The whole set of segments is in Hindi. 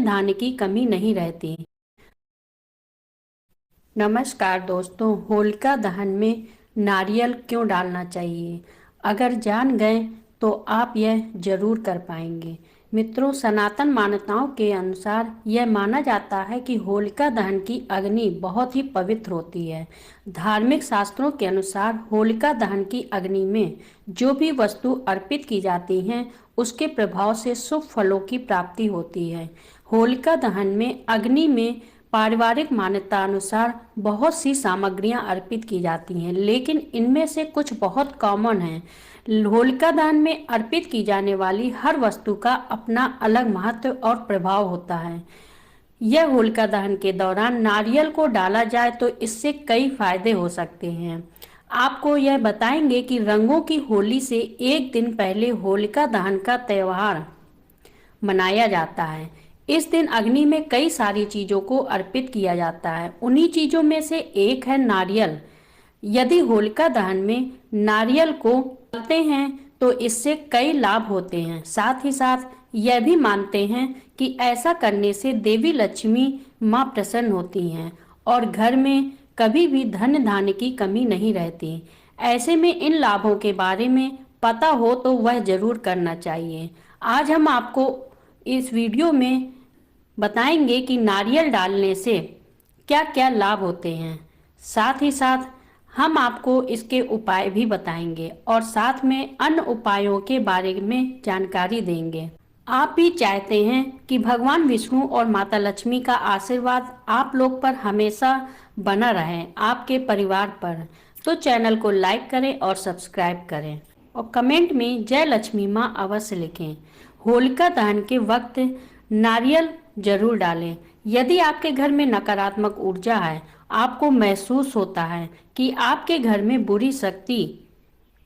धान्य की कमी नहीं रहती। नमस्कार दोस्तों, होलिका दहन में नारियल क्यों डालना चाहिए? अगर जान गए तो आप यह जरूर कर पाएंगे। मित्रों, सनातन मान्यताओं के अनुसार यह माना जाता है कि होलिका दहन की अग्नि बहुत ही पवित्र होती है। धार्मिक शास्त्रों के अनुसार होलिका दहन की अग्नि में जो भी वस्तु अर्पित की जाती हैं, उसके प्रभाव से शुभ फलों की प्राप्ति होती है। होलिका दहन में अग्नि में पारिवारिक मान्यता अनुसार बहुत सी सामग्रियां अर्पित की जाती हैं, लेकिन इनमें से कुछ बहुत कॉमन हैं। होलिका दहन में अर्पित की जाने वाली हर वस्तु का अपना अलग महत्व और प्रभाव होता है। यह होलिका दहन के दौरान नारियल को डाला जाए तो इससे कई फायदे हो सकते हैं। आपको यह बताएंगे कि रंगों की होली से एक दिन पहले होलिका दहन का त्यौहार मनाया जाता है। इस दिन अग्नि में कई सारी चीजों को अर्पित किया जाता है। उन्हीं चीजों में से एक है नारियल। यदि होलिका दहन में नारियल को डालते हैं तो इससे कई लाभ होते हैं। साथ ही साथ यह भी मानते हैं कि ऐसा करने से देवी लक्ष्मी मां प्रसन्न होती हैं और घर में कभी भी धन धान्य की कमी नहीं रहती। ऐसे में इन लाभों के बारे में पता हो तो वह जरूर करना चाहिए। आज हम आपको इस वीडियो में बताएंगे कि नारियल डालने से क्या क्या लाभ होते हैं। साथ ही साथ हम आपको इसके उपाय भी बताएंगे और साथ में अन्य उपायों के बारे में जानकारी देंगे। आप भी चाहते हैं कि भगवान विष्णु और माता लक्ष्मी का आशीर्वाद आप लोग पर हमेशा बना रहे, आपके परिवार पर, तो चैनल को लाइक करें और सब्सक्राइब करें और कमेंट में जय लक्ष्मी माँ अवश्य लिखें। होलिका दहन के वक्त नारियल जरूर डालें। यदि आपके घर में नकारात्मक ऊर्जा है, आपको महसूस होता है कि आपके घर में बुरी शक्ति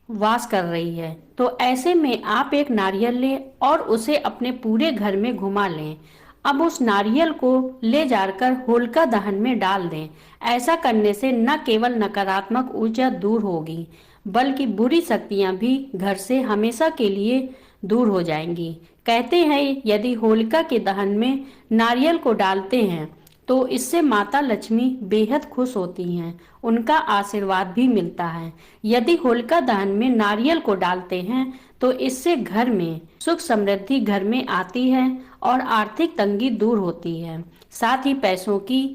वास कर रही है, तो ऐसे में आप एक नारियल लें और उसे अपने पूरे घर में घुमा लें। अब उस नारियल को ले जाकर होलिका दहन में डाल दें। ऐसा करने से न केवल नकारात्मक ऊर्जा दूर होगी, बल्कि बुरी शक्तियां भी घर से हमेशा के लिए दूर हो जाएंगी। कहते हैं यदि होलिका के दहन में नारियल को डालते हैं तो इससे माता लक्ष्मी बेहद खुश होती हैं, उनका आशीर्वाद भी मिलता है। यदि होलिका दहन में नारियल को डालते हैं तो इससे घर में सुख समृद्धि घर में आती है और आर्थिक तंगी दूर होती है। साथ ही पैसों की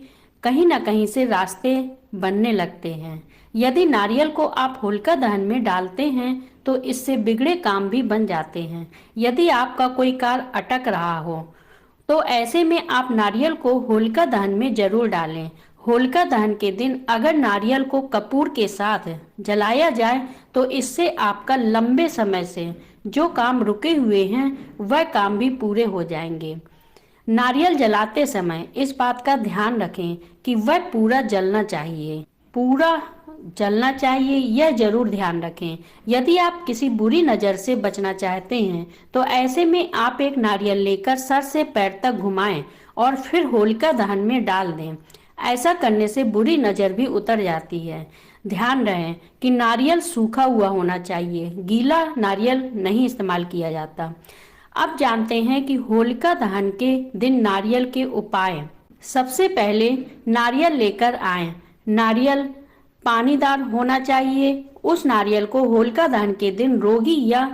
कहीं न कहीं से रास्ते बनने लगते हैं। यदि नारियल को आप होलिका दहन में डालते हैं तो इससे बिगड़े काम भी बन जाते हैं। यदि आपका कोई कार्य अटक रहा हो तो ऐसे में आप नारियल को होलिका दहन में जरूर डालें। होलिका दहन के दिन अगर नारियल को कपूर के साथ जलाया जाए तो इससे आपका लंबे समय से जो काम रुके हुए हैं वह काम भी पूरे हो जाएंगे। नारियल जलाते समय इस बात का ध्यान रखें कि वह पूरा जलना चाहिए, पूरा जलना चाहिए, यह जरूर ध्यान रखें। यदि आप किसी बुरी नज़र से बचना चाहते हैं तो ऐसे में आप एक नारियल लेकर सर से पैर तक घुमाएं और फिर होलिका दहन में डाल दें। ऐसा करने से बुरी नज़र भी उतर जाती है। ध्यान रहे कि नारियल सूखा हुआ होना चाहिए, गीला नारियल नहीं इस्तेमाल किया जाता। अब जानते हैं कि होलिका दहन के दिन नारियल के उपाय। सबसे पहले नारियल लेकर आएं। नारियल पानीदार होना चाहिए। उस नारियल को होलिका दहन के दिन रोगी या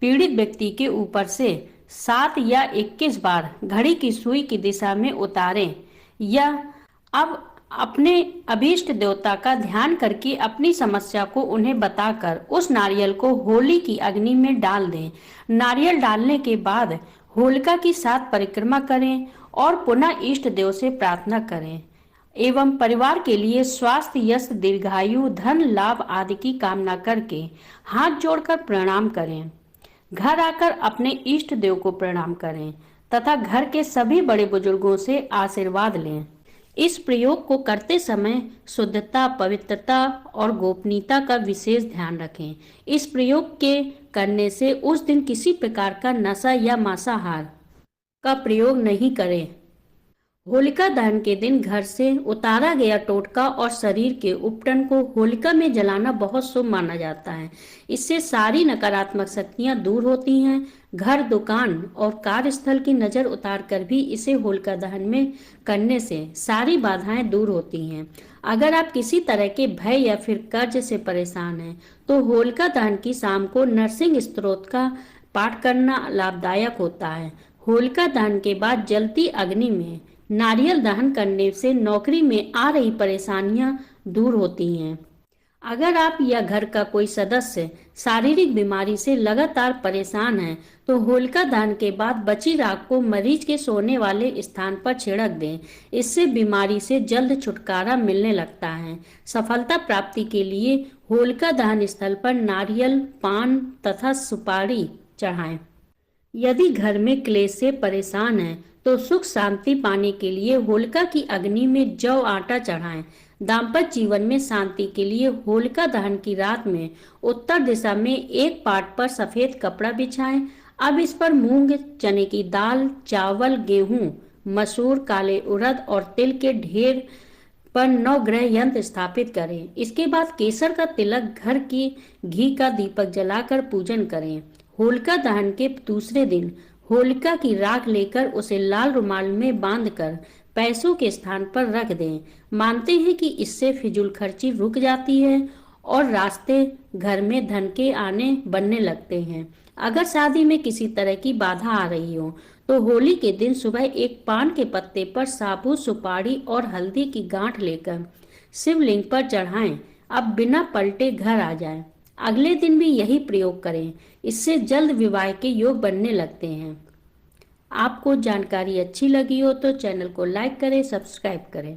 पीड़ित व्यक्ति के ऊपर से 7 या 21 बार घड़ी की सुई की दिशा में उतारें। या अब अपने अभीष्ट देवता का ध्यान करके अपनी समस्या को उन्हें बताकर उस नारियल को होली की अग्नि में डाल दें। नारियल डालने के बाद होलिका की 7 परिक्रमा करें और पुनः इष्ट देव से प्रार्थना करें एवं परिवार के लिए स्वास्थ्य, यश, दीर्घायु, धन लाभ आदि की कामना करके हाथ जोड़कर प्रणाम करें। घर आकर अपने इष्ट देव को प्रणाम करें तथा घर के सभी बड़े बुजुर्गों से आशीर्वाद लें। इस प्रयोग को करते समय शुद्धता, पवित्रता और गोपनीयता का विशेष ध्यान रखें। इस प्रयोग के करने से उस दिन किसी प्रकार का नशा या मांसाहार का प्रयोग नहीं करें। होलिका दहन के दिन घर से उतारा गया टोटका और शरीर के उपटन को होलिका में जलाना बहुत शुभ माना जाता है। इससे सारी नकारात्मक शक्तियां दूर होती हैं। घर, दुकान और कार्यस्थल की नजर उतारकर भी इसे होलिका दहन में करने से सारी बाधाएं दूर होती हैं। अगर आप किसी तरह के भय या फिर कर्ज से परेशान हैं, तो होलिका दहन की शाम को नरसिंह स्तोत्र का पाठ करना लाभदायक होता है। होलिका दहन के बाद जलती अग्नि में नारियल दहन करने से नौकरी में आ रही परेशानियां दूर होती हैं। अगर आप या घर का कोई सदस्य शारीरिक बीमारी से लगातार परेशान है, तो होलिका दहन के बाद बची राख को मरीज के सोने वाले स्थान पर छिड़क दें। इससे बीमारी से जल्द छुटकारा मिलने लगता है। सफलता प्राप्ति के लिए होलिका दहन स्थल पर नारियल, पान तथा सुपारी चढ़ाएं। यदि घर में क्लेश से परेशान है, तो सुख शांति पाने के लिए होलिका की अग्नि में जौ आटा चढ़ाएं। दाम्पत्य जीवन में शांति के लिए होलिका दहन की रात में उत्तर दिशा में एक पाट पर सफेद कपड़ा बिछाएं। अब इस पर मूंग, चने की दाल, चावल, गेहूं, मसूर, काले उड़द और तिल के ढेर पर 9 ग्रह यंत्र स्थापित करें। इसके बाद केसर का तिलक, घर की घी का दीपक जलाकर पूजन करें। होलिका दहन के दूसरे दिन होलिका की राख लेकर उसे लाल रुमाल में बांधकर पैसों के स्थान पर रख दें। मानते हैं कि इससे फिजूल खर्ची रुक जाती है और रास्ते घर में धन के आने बनने लगते हैं। अगर शादी में किसी तरह की बाधा आ रही हो, तो होली के दिन सुबह एक पान के पत्ते पर साबुत, सुपारी और हल्दी की गांठ लेकर शिवलिंग पर चढ़ाएं। अब बिना पलटे घर आ जाएं। अगले दिन भी यही प्रयोग करें। इससे जल्द विवाह के योग बनने लगते हैं। आपको जानकारी अच्छी लगी हो तो चैनल को लाइक करें, सब्सक्राइब करें।